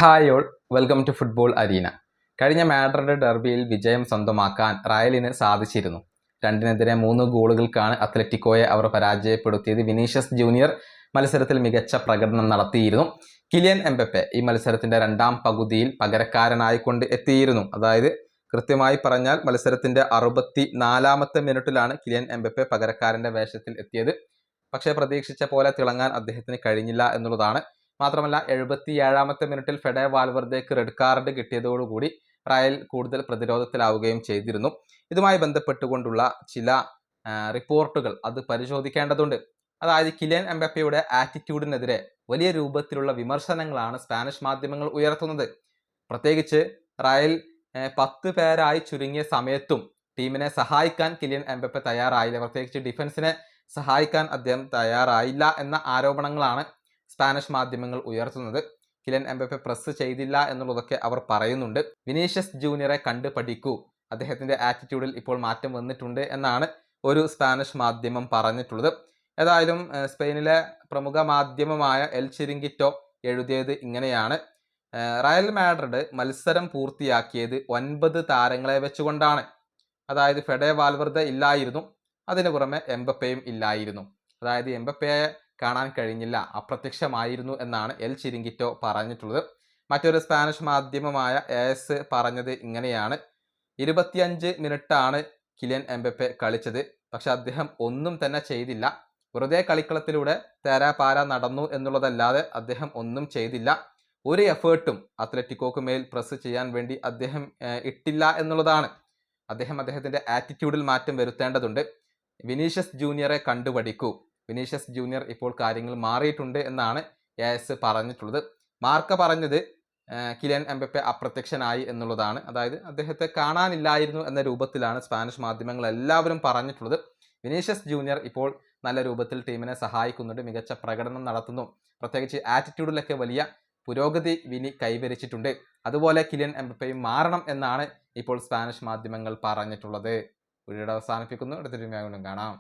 Hi all, welcome to football arena. കഴിഞ്ഞ Madrid ഡെർബിയിൽ വിജയം സ്വന്തമാക്കാൻ റയലിന് സാധിച്ചിരുന്നു. 2-3 ഗോളുകൾക്കാണ് അത്ലറ്റിക്കോയെ അവർ പരാജയപ്പെടുത്തിയത്. വിനീഷ്യസ് ജൂനിയർ മത്സരത്തിൽ മികച്ച പ്രകടനം നടത്തിയിരുന്നു. കിലിയൻ എംബപ്പെ ഈ മത്സരത്തിന്റെ രണ്ടാം പകുതിയിൽ പകരക്കാരനായിക്കൊണ്ട് എത്തിയിരുന്നു. അതായത് കൃത്യമായി പറഞ്ഞാൽ മത്സരത്തിന്റെ 64-ാമത്തെ മിനിറ്റിലാണ് കിലിയൻ എംബപ്പെ പകരക്കാരന്റെ വേഷത്തിൽ എത്തിയത്. പക്ഷേ പ്രതീക്ഷിച്ച പോലെ തിളങ്ങാൻ അദ്ദേഹത്തിന് കഴിഞ്ഞില്ല എന്നുള്ളതാണ്. മാത്രമല്ല 77-ാമത്തെ മിനിറ്റിൽ ഫെഡെ വാൽവർദേക്ക് റെഡ് കാർഡ് കിട്ടിയതോടുകൂടി റയൽ കൂടുതൽ പ്രതിരോധത്തിലാവുകയും ചെയ്തിരുന്നു. ഇതുമായി ബന്ധപ്പെട്ടുകൊണ്ടുള്ള ചില റിപ്പോർട്ടുകൾ അത് പരിശോധിക്കേണ്ടതുണ്ട്. അതായത് കിലിയൻ എംബപ്പയുടെ ആറ്റിറ്റ്യൂഡിനെതിരെ വലിയ രൂപത്തിലുള്ള വിമർശനങ്ങളാണ് സ്പാനിഷ് മാധ്യമങ്ങൾ ഉയർത്തുന്നത്. പ്രത്യേകിച്ച് റയൽ 10 പേരായി ചുരുങ്ങിയ സമയത്തും ടീമിനെ സഹായിക്കാൻ കിലിയൻ എംബപ്പെ തയ്യാറായില്ല. പ്രത്യേകിച്ച് ഡിഫൻസിനെ സഹായിക്കാൻ അദ്ദേഹം തയ്യാറായില്ല എന്ന ആരോപണങ്ങളാണ് സ്പാനിഷ് മാധ്യമങ്ങൾ ഉയർത്തുന്നത്. കിലിയൻ എംബപ്പെ പ്രസ് ചെയ്തില്ല എന്നുള്ളതൊക്കെ അവർ പറയുന്നുണ്ട്. വിനീഷ്യസ് ജൂനിയറെ കണ്ട് പഠിക്കൂ, അദ്ദേഹത്തിന്റെ ആറ്റിറ്റ്യൂഡിൽ ഇപ്പോൾ മാറ്റം വന്നിട്ടുണ്ട് എന്നാണ് ഒരു സ്പാനിഷ് മാധ്യമം പറഞ്ഞിട്ടുള്ളത്. ഏതായാലും സ്പെയിനിലെ പ്രമുഖ മാധ്യമമായ എൽ ചിരിങ്കിറ്റോ എഴുതിയത് ഇങ്ങനെയാണ്: റയൽ മാഡ്രിഡ് മത്സരം പൂർത്തിയാക്കിയത് 9 താരങ്ങളെ വെച്ചുകൊണ്ടാണ്. അതായത് ഫെഡെ വാൽവർദെ ഇല്ലായിരുന്നു, അതിനു പുറമെ എംബപ്പയും ഇല്ലായിരുന്നു. അതായത് എംബപ്പയെ കാണാൻ കഴിഞ്ഞില്ല, അപ്രത്യക്ഷമായിരുന്നു എന്നാണ് എൽ ചിരിങ്കിറ്റോ പറഞ്ഞിട്ടുള്ളത്. മറ്റൊരു സ്പാനിഷ് മാധ്യമമായ എസ് പറഞ്ഞത് ഇങ്ങനെയാണ്: 25 മിനിറ്റാണ് കിലിയൻ എംബപ്പെ കളിച്ചത്, പക്ഷെ അദ്ദേഹം ഒന്നും തന്നെ ചെയ്തില്ല. വെറുതെ കളിക്കളത്തിലൂടെ തേരാപാര നടന്നു എന്നുള്ളതല്ലാതെ അദ്ദേഹം ഒന്നും ചെയ്തില്ല. ഒരു എഫേർട്ടും അത്ലറ്റിക്കോക്ക് മേൽ പ്രസ് ചെയ്യാൻ വേണ്ടി അദ്ദേഹം ഇട്ടില്ല എന്നുള്ളതാണ്. അദ്ദേഹത്തിന്റെ ആറ്റിറ്റ്യൂഡിൽ മാറ്റം വരുത്തേണ്ടതുണ്ട്. വിനീഷ്യസ് ജൂനിയറെ കണ്ടുപഠിക്കൂ. വിനീഷ്യസ് ജൂനിയർ ഇപ്പോൾ കാര്യങ്ങൾ മാറിയിട്ടുണ്ട് എന്നാണ് എസ് പറഞ്ഞിട്ടുള്ളത്. മാർക്ക പറഞ്ഞത് കിലിയൻ എംബപ്പെ അപ്രത്യക്ഷനായി എന്നുള്ളതാണ്. അതായത് അദ്ദേഹത്തെ കാണാനില്ലായിരുന്നു എന്ന രൂപത്തിലാണ് സ്പാനിഷ് മാധ്യമങ്ങൾ എല്ലാവരും പറഞ്ഞിട്ടുള്ളത്. വിനീഷ്യസ് ജൂനിയർ ഇപ്പോൾ നല്ല രൂപത്തിൽ ടീമിനെ സഹായിക്കുന്നുണ്ട്, മികച്ച പ്രകടനം നടത്തുന്നു. പ്രത്യേകിച്ച് ആറ്റിറ്റ്യൂഡിലൊക്കെ വലിയ പുരോഗതി വിനി കൈവരിച്ചിട്ടുണ്ട്. അതുപോലെ കിലിയൻ എംബപ്പയും മാറണം എന്നാണ് ഇപ്പോൾ സ്പാനിഷ് മാധ്യമങ്ങൾ പറഞ്ഞിട്ടുള്ളത്. വീഡിയോ അവസാനിപ്പിക്കുന്നു. അടുത്തൊരു വീഡിയോയിൽ കാണാം.